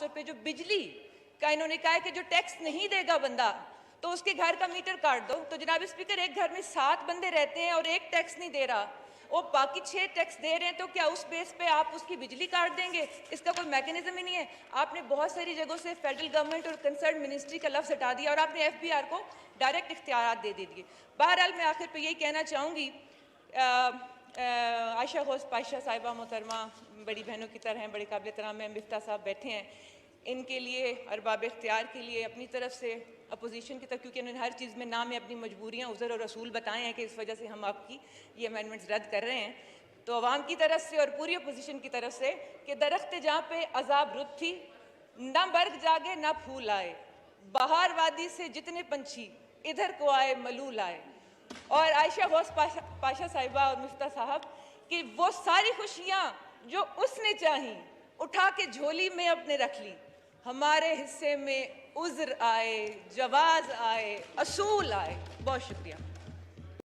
पे जो बिजली का इन्होंने कहा है कि जो टैक्स नहीं देगा बंदा तो उसके घर का मीटर काट दो। तो जनाब स्पीकर, एक घर में 7 बंदे रहते हैं और एक टैक्स नहीं दे रहा, वो बाकी 6 टैक्स दे रहे हैं, तो क्या उस बेस पे आप उसकी बिजली काट देंगे? इसका कोई मैकेनिज्म ही नहीं है। आपने बहुत सारी जगहों से फेडरल गवर्नमेंट और कंसर्न मिनिस्ट्री का लफ्ज़ हटा दिया और आपने FBR को डायरेक्ट इख्तियार दे दिए। बहरहाल मैं आखिर पे यही कहना चाहूँगी, आयशा घोष पाशा साहिबा मोहतरमा बड़ी बहनों की तरह हैं, बड़े काबिल एहतराम हैं, मिफ्ता साहब बैठे हैं, इनके लिए अरबाब इख्तियार के लिए अपनी तरफ से अपोजिशन की तरफ, क्योंकि उन्होंने हर चीज़ में ना में अपनी मजबूरियाँ उज़र और रसूल बताए हैं कि इस वजह से हम आपकी ये अमेंडमेंट्स रद्द कर रहे हैं, तो अवाम की तरफ से और पूरी अपोजिशन की तरफ से कि दरख्त जहाँ पे अजाब रुत थी, ना बर्ग जागे ना फूल आए, बहार वादी से जितने पंछी इधर को आए मलूल आए। और आयशा घोष पाशा साहिबा और मिफ्ता साहब कि वो सारी खुशियाँ जो उसने चाही उठा के झोली में अपने रख ली, हमारे हिस्से में उज़्र आए, जवाज़ आए, असूल आए। बहुत शुक्रिया।